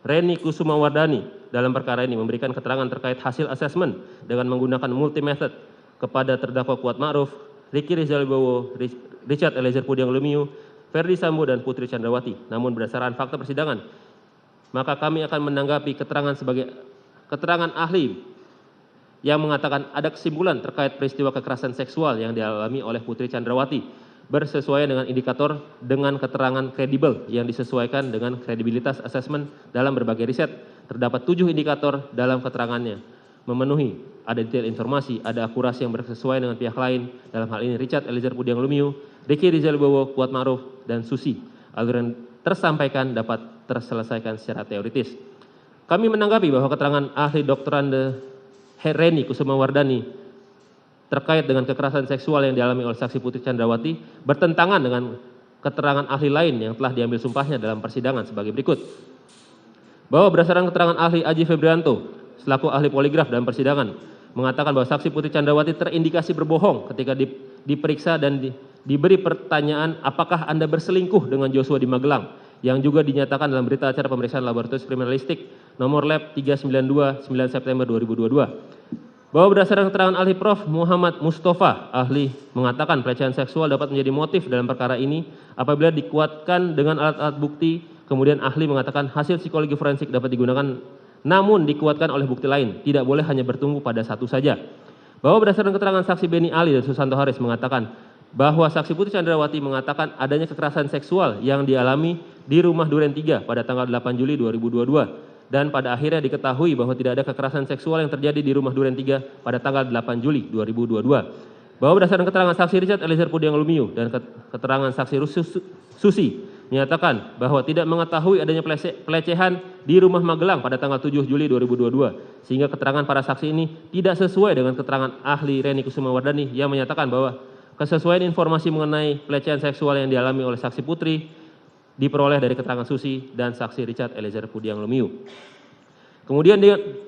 Reni Kusumawardani dalam perkara ini memberikan keterangan terkait hasil asesmen dengan menggunakan multi method kepada terdakwa Kuat Ma'ruf, Ricky Rizal Wibowo, Richard Eliezer Pudiang Lumiu, Ferdi Sambo dan Putri Chandrawati. Namun berdasarkan fakta persidangan, maka kami akan menanggapi keterangan sebagai keterangan ahli yang mengatakan ada kesimpulan terkait peristiwa kekerasan seksual yang dialami oleh Putri Chandrawati bersesuaian dengan indikator dengan keterangan kredibel yang disesuaikan dengan kredibilitas asesmen dalam berbagai riset. Terdapat 7 indikator dalam keterangannya memenuhi, ada detail informasi, ada akurasi yang bersesuaian dengan pihak lain, dalam hal ini Richard Eliezer Pudiang Lumiu, Ricky Rizal Wibowo, Kuat Ma'ruf, dan Susi. Agar yang tersampaikan dapat terselesaikan secara teoritis. Kami menanggapi bahwa keterangan ahli Dr. Reni Kusumawardani terkait dengan kekerasan seksual yang dialami oleh saksi Putri Chandrawati bertentangan dengan keterangan ahli lain yang telah diambil sumpahnya dalam persidangan sebagai berikut. Bahwa berdasarkan keterangan ahli Aji Febrianto selaku ahli poligraf dalam persidangan mengatakan bahwa saksi Putri Chandrawati terindikasi berbohong ketika diperiksa dan diberi pertanyaan apakah Anda berselingkuh dengan Joshua di Magelang, yang juga dinyatakan dalam berita acara pemeriksaan laboratorium kriminalistik nomor lab 392 9 September 2022. Bahwa berdasarkan keterangan ahli Prof. Muhammad Mustafa, ahli mengatakan pelecehan seksual dapat menjadi motif dalam perkara ini apabila dikuatkan dengan alat-alat bukti. Kemudian ahli mengatakan hasil psikologi forensik dapat digunakan namun dikuatkan oleh bukti lain, tidak boleh hanya bertumbuh pada satu saja. Bahwa berdasarkan keterangan saksi Beni Ali dan Susanto Haris mengatakan bahwa saksi Putri Chandrawati mengatakan adanya kekerasan seksual yang dialami di rumah Duren 3 pada tanggal 8 Juli 2022. Dan pada akhirnya diketahui bahwa tidak ada kekerasan seksual yang terjadi di rumah Duren 3 pada tanggal 8 Juli 2022. Bahwa berdasarkan keterangan saksi Richard Eliezer Pudiang Lumiu dan keterangan saksi Susi menyatakan bahwa tidak mengetahui adanya pelecehan di rumah Magelang pada tanggal 7 Juli 2022. Sehingga keterangan para saksi ini tidak sesuai dengan keterangan ahli Reni Kusumawardani yang menyatakan bahwa kesesuaian informasi mengenai pelecehan seksual yang dialami oleh saksi Putri diperoleh dari keterangan Susi dan saksi Richard Eliezer Pudiang Lumiu. Kemudian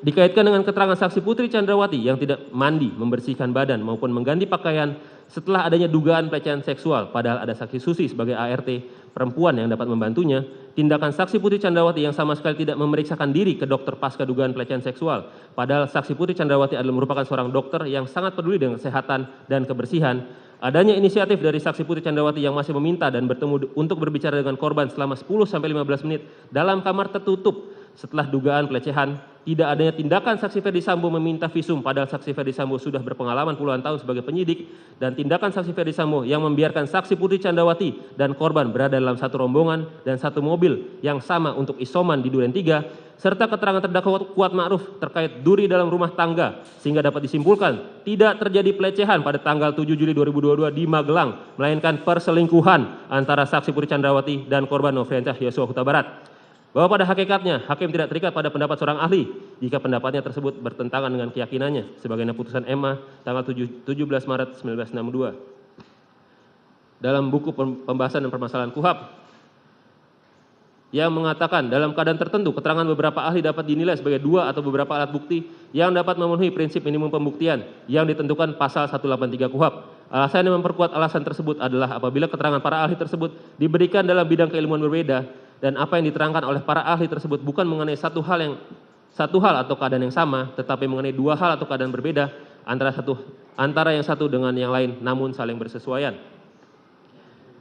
dikaitkan dengan keterangan saksi Putri Chandrawati yang tidak mandi, membersihkan badan maupun mengganti pakaian setelah adanya dugaan pelecehan seksual, padahal ada saksi Susi sebagai ART perempuan yang dapat membantunya. Tindakan saksi Putri Chandrawati yang sama sekali tidak memeriksakan diri ke dokter pasca dugaan pelecehan seksual, padahal saksi Putri Chandrawati adalah merupakan seorang dokter yang sangat peduli dengan kesehatan dan kebersihan. Adanya inisiatif dari saksi Putri Chandrawati yang masih meminta dan bertemu untuk berbicara dengan korban selama 10-15 menit dalam kamar tertutup setelah dugaan pelecehan. Tidak adanya tindakan saksi Ferdi Sambo meminta visum padahal saksi Ferdi Sambo sudah berpengalaman puluhan tahun sebagai penyidik, dan tindakan saksi Ferdi Sambo yang membiarkan saksi Putri Chandrawati dan korban berada dalam satu rombongan dan satu mobil yang sama untuk isoman di Duren 3, serta keterangan terdakwa Kuat Ma'ruf terkait duri dalam rumah tangga, sehingga dapat disimpulkan tidak terjadi pelecehan pada tanggal 7 Juli 2022 di Magelang, melainkan perselingkuhan antara saksi Putri Chandrawati dan korban Nofriansyah Yosua Huta Barat. Bahwa pada hakikatnya hakim tidak terikat pada pendapat seorang ahli jika pendapatnya tersebut bertentangan dengan keyakinannya, sebagaimana putusan MA tanggal 17 Maret 1962. Dalam buku pembahasan dan permasalahan KUHAP yang mengatakan dalam keadaan tertentu keterangan beberapa ahli dapat dinilai sebagai dua atau beberapa alat bukti yang dapat memenuhi prinsip minimum pembuktian yang ditentukan pasal 183 KUHAP. Alasan yang memperkuat alasan tersebut adalah apabila keterangan para ahli tersebut diberikan dalam bidang keilmuan berbeda dan apa yang diterangkan oleh para ahli tersebut bukan mengenai satu hal atau keadaan yang sama, tetapi mengenai dua hal atau keadaan berbeda antara yang satu dengan yang lain namun saling bersesuaian.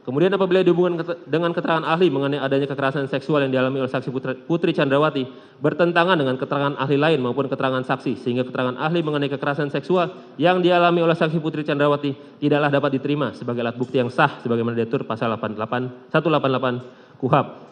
Kemudian apabila dihubungkan dengan keterangan ahli mengenai adanya kekerasan seksual yang dialami oleh saksi Putri Chandrawati bertentangan dengan keterangan ahli lain maupun keterangan saksi, sehingga keterangan ahli mengenai kekerasan seksual yang dialami oleh saksi Putri Chandrawati tidaklah dapat diterima sebagai alat bukti yang sah sebagaimana diatur pasal 188 KUHAP.